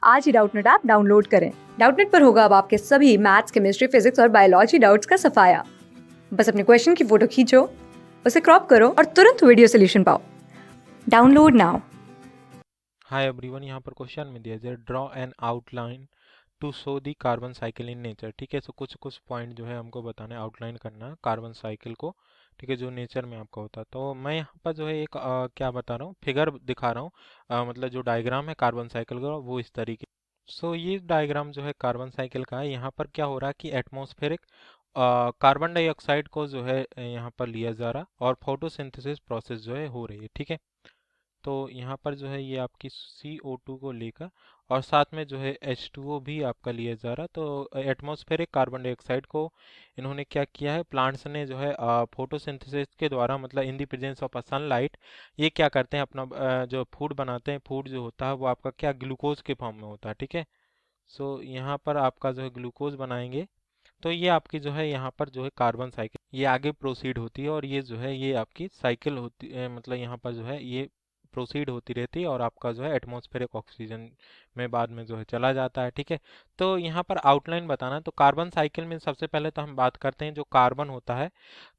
आज ही Doubtnut app download करें। Doubtnut पर होगा अब आपके सभी मैथ्स, केमिस्ट्री, फिजिक्स और बायोलॉजी डाउट्स का सफाया। बस अपने क्वेश्चन की फोटो खींचो, उसे क्रॉप करो और तुरंत वीडियो सोल्यूशन पाओ। Download now. हाय एवरीवन, यहाँ पर क्वेश्चन में दिया जाए draw an outline to show the carbon cycle in nature. ठीक है, सो कुछ कुछ पॉइंट जो है हमको बताना है, आउटलाइन करना है कार्बन साइकिल को। ठीक है, जो नेचर में आपका होता है। तो मैं यहाँ पर जो है एक क्या बता रहा हूँ, फिगर दिखा रहा हूँ। मतलब जो डायग्राम है कार्बन साइकिल का वो इस तरीके। सो ये डायग्राम जो है कार्बन साइकिल का है। यहाँ पर क्या हो रहा है कि एटमॉस्फेरिक कार्बन डाइऑक्साइड को जो है यहाँ पर लिया जा रहा और फोटोसिंथेसिस प्रोसेस जो है हो रही है। ठीक है, तो यहाँ पर जो है ये आपकी CO2 को लेकर और साथ में जो है H2O भी आपका लिया जा रहा। तो एटमॉस्फेरिक कार्बन डाइऑक्साइड को इन्होंने क्या किया है, प्लांट्स ने जो है फोटोसिंथेसिस के द्वारा, मतलब in the presence of a sunlight, ये क्या करते हैं, अपना जो फूड बनाते हैं। फूड जो होता है वो आपका क्या ग्लूकोज के फॉर्म में होता है। ठीक है, सो यहाँ पर आपका जो है ग्लूकोज बनाएंगे। तो ये आपकी जो है यहाँ पर जो है कार्बन साइकिल ये आगे प्रोसीड होती है और ये जो है ये आपकी साइकिल होती है, मतलब यहाँ पर जो है ये प्रोसीड होती रहती है और आपका जो है एटमॉस्फेरिक ऑक्सीजन में बाद में जो है चला जाता है। ठीक है, तो यहाँ पर आउटलाइन बताना है। तो कार्बन साइकिल में सबसे पहले तो हम बात करते हैं जो कार्बन होता है।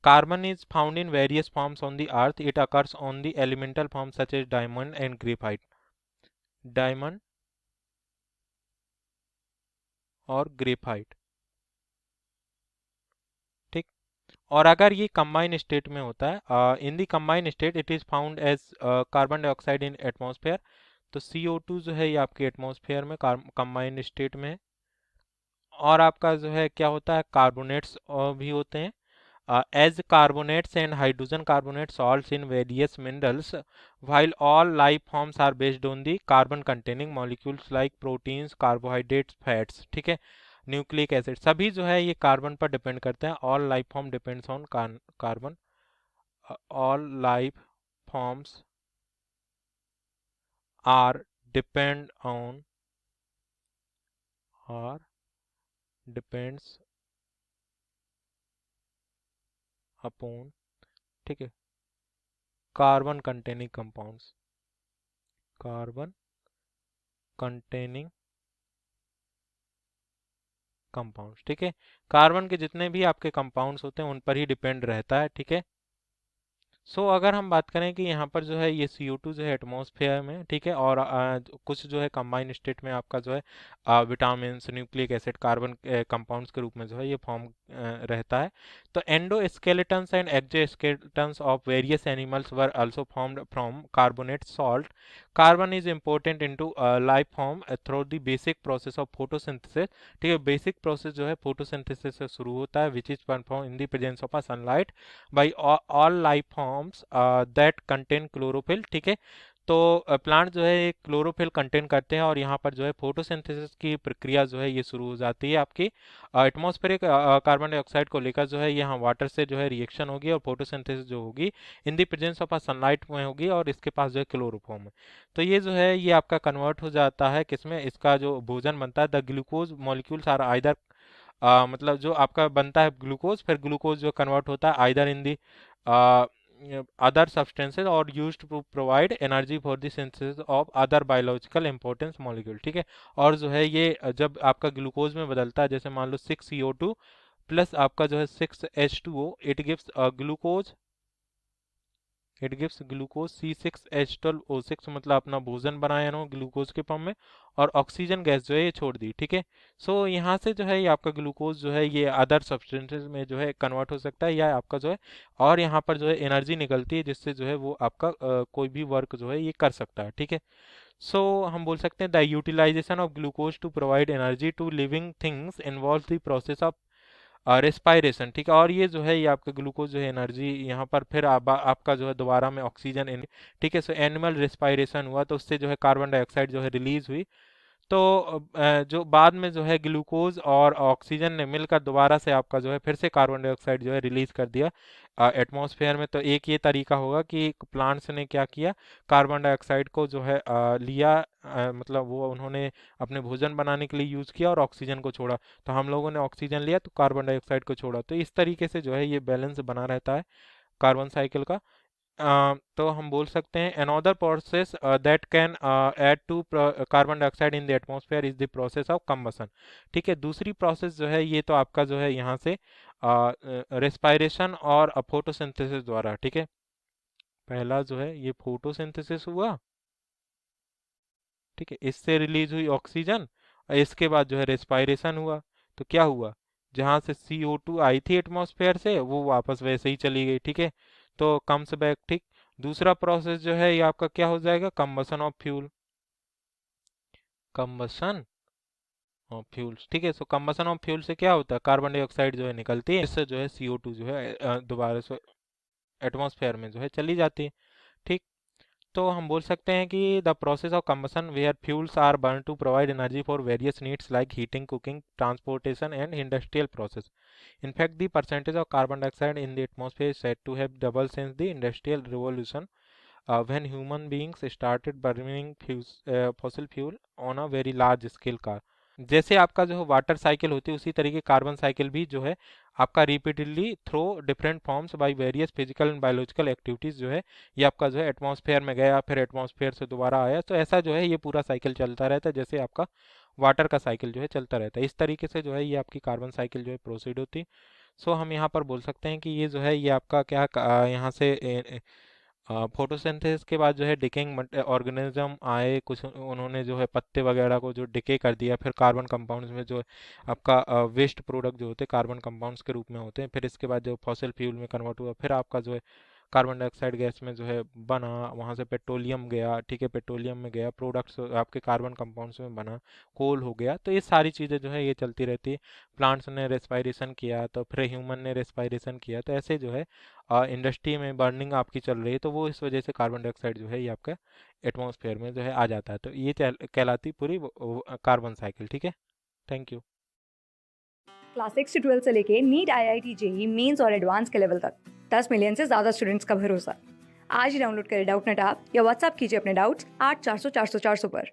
Carbon is found in various forms on the earth. It occurs on the elemental form such as diamond and graphite. Diamond और ग्रेफाइट। ठीक, और अगर ये कंबाइन स्टेट में होता है, in the combine state it is found as carbon dioxide in atmosphere. तो CO2 जो है ये आपके एटमॉस्फेयर में कंबाइन स्टेट में है। और आपका जो है क्या होता है, कार्बोनेट्स भी होते हैं as carbonates and hydrogen carbonate salts in various minerals, while all life forms are based on the carbon containing molecules like proteins, carbohydrates, fats। ठीक है, न्यूक्लिक एसिड सभी जो है ये कार्बन पर डिपेंड करते हैं। All life form depends on carbon. All life forms are depend on are depends upon, ठीक है, carbon containing compounds. Carbon containing compounds. ठीक है, कार्बन के जितने भी आपके कंपाउंड्स होते हैं उन पर ही डिपेंड रहता है। ठीक है, अगर हम बात करें कि यहाँ पर जो है ये CO2 जो है एटमॉस्फेयर में, ठीक है, और कुछ जो है कंबाइन स्टेट में आपका जो है vitamin, nucleic acid, carbon compounds के रूप में जो है ये फॉर्म रहता है। तो endoskeletons and exoskeletons of various animals were also formed from carbonate salt. Carbon is important into life form through the basic process of photosynthesis. ठीक है, बेसिक प्रोसेस जो है फोटोसिंथेसिस से शुरू होता है, which is perform in the presence of a sunlight by all life forms that contain chlorophyll. ठीक है, तो प्लांट जो है एक क्लोरोफिल कंटेन करते हैं और यहाँ पर जो है फोटोसिंथेसिस की प्रक्रिया जो है ये शुरू हो जाती है आपकी। एटमॉस्फेरिक कार्बन डाइऑक्साइड को लेकर जो है यहाँ वाटर से जो है रिएक्शन होगी और फोटोसिंथेसिस जो होगी in the presence of a sunlight में होगी और इसके पास जो है क्लोरोफॉर्म है। तो ये जो है ये आपका कन्वर्ट हो जाता है किसमें, इसका जो भोजन बनता है the glucose molecules are either, मतलब जो आपका बनता है ग्लूकोज, फिर ग्लूकोज जो कन्वर्ट होता है either in the other substances और used to provide energy for the synthesis of other biological importance molecule. ठीक है, और जो है ये जब आपका ग्लूकोज में बदलता है, जैसे मान लो 6CO2 प्लस आपका जो है 6H2O, it gives glucose, it gives glucose C6H12O6, मतलब अपना भोजन बनाया ना ग्लूकोज के फॉर्म में, और ऑक्सीजन गैस जो है ये छोड़ दी। ठीक है, यहाँ से जो है ये आपका ग्लूकोज जो है ये अदर सब्सटेंसेस में जो है कन्वर्ट हो सकता है, या आपका जो है और यहाँ पर जो है एनर्जी निकलती है जिससे जो है वो आपका कोई भी वर्क जो है ये कर सकता है। ठीक है, हम बोल सकते हैं the utilisation of glucose to provide energy to living things involve the process of respiration. ठीक है, और ये जो है ये आपका ग्लूकोज जो है एनर्जी यहाँ पर फिर आपका जो है दोबारा में ऑक्सीजन ठीक है, एनिमल रेस्पायरेशन हुआ तो उससे जो है कार्बन डाइऑक्साइड जो है रिलीज हुई। तो जो बाद में जो है ग्लूकोज और ऑक्सीजन ने मिलकर दोबारा से आपका जो है फिर से कार्बन डाइऑक्साइड जो है रिलीज कर दिया एटमॉस्फेयर में। तो एक ये तरीका होगा कि प्लांट्स ने क्या किया, कार्बन डाइऑक्साइड को जो है लिया, मतलब वो उन्होंने अपने भोजन बनाने के लिए यूज़ किया और ऑक्सीजन को छोड़ा। तो हम लोगों ने ऑक्सीजन लिया तो कार्बन डाइऑक्साइड को छोड़ा। तो इस तरीके से जो है ये बैलेंस बना रहता है कार्बन साइकिल का। तो हम बोल सकते हैं another process that can add to carbon dioxide in the atmosphere is the process of combustion. ठीक है, दूसरी प्रोसेस जो है ये तो आपका जो है यहाँ से रेस्पायरेशन और फोटोसिंथेसिस द्वारा। ठीक है, पहला जो है ये फोटोसिंथेसिस हुआ, ठीक है, इससे रिलीज हुई ऑक्सीजन, और इसके बाद जो है रेस्पायरेशन हुआ। तो क्या हुआ, जहाँ से CO2 आई थी एटमॉस्फेयर से वो वापस वैसे ही चली गई। ठीक है, तो कम्स बैक। ठीक, दूसरा प्रोसेस जो है ये आपका क्या हो जाएगा, combustion of fuel. Combustion of fuels, ठीक है। सो कंबसन ऑफ फ्यूल से क्या होता है, कार्बन डाइऑक्साइड जो है निकलती है, इससे जो है CO2 जो है दोबारा से एटमॉस्फेयर में जो है चली जाती है। ठीक, तो हम बोल सकते हैं कि the process of combustion where fuels are burn to provide energy for various needs like heating, cooking, transportation and industrial process. In fact, the percentage of carbon dioxide in the atmosphere is said to have doubled since the Industrial Revolution, when human beings started burning fossil fuel on a very large scale car. जैसे आपका जो water cycle होती है उसी तरीके carbon cycle भी जो है आपका repeatedly through different forms by various physical and biological activities जो है ये आपका जो है एटमॉस्फेयर में गया, फिर एटमॉस्फेयर से दोबारा आया। तो ऐसा जो है ये पूरा साइकिल चलता रहता है, जैसे आपका वाटर का साइकिल जो है चलता रहता है। इस तरीके से जो है ये आपकी कार्बन साइकिल जो है प्रोसीड होती है। सो हम यहाँ पर बोल सकते हैं कि ये जो है ये आपका क्या यहाँ से फोटोसिंथेसिस के बाद जो है डिकेइंग ऑर्गेनिज्म आए, कुछ उन्होंने जो है पत्ते वगैरह को जो डिके कर दिया, फिर कार्बन कंपाउंड्स में जो आपका वेस्ट प्रोडक्ट जो होते हैं कार्बन कंपाउंड्स के रूप में होते हैं, फिर इसके बाद जो फॉसिल फ्यूल में कन्वर्ट हुआ, फिर आपका जो है कार्बन डाइऑक्साइड गैस में जो है बना, वहाँ से पेट्रोलियम गया। ठीक है, पेट्रोलियम में गया, प्रोडक्ट्स आपके कार्बन कंपाउंड्स में बना, कोल हो गया। तो ये सारी चीज़ें जो है ये चलती रहती है। प्लांट्स ने रेस्पायरेशन किया तो फिर ह्यूमन ने रेस्पायरेशन किया, तो ऐसे जो है इंडस्ट्री में बर्निंग आपकी चल रही है, तो वो इस वजह से कार्बन डाइऑक्साइड जो है ये आपका एटमॉस्फेयर में जो है आ जाता है। तो ये कहलाती पूरी कार्बन साइकिल। ठीक है, थैंक यू। क्लास 6 से 12 से लेके नीट, IIT, JEE मेंस और एडवांस के लेवल तक 10 मिलियन से ज़्यादा स्टूडेंट्स का भरोसा। आज ही डाउनलोड करें डाउटनेट ऐप या व्हाट्सएप कीजिए अपने डाउट्स 8400 400 400 पर।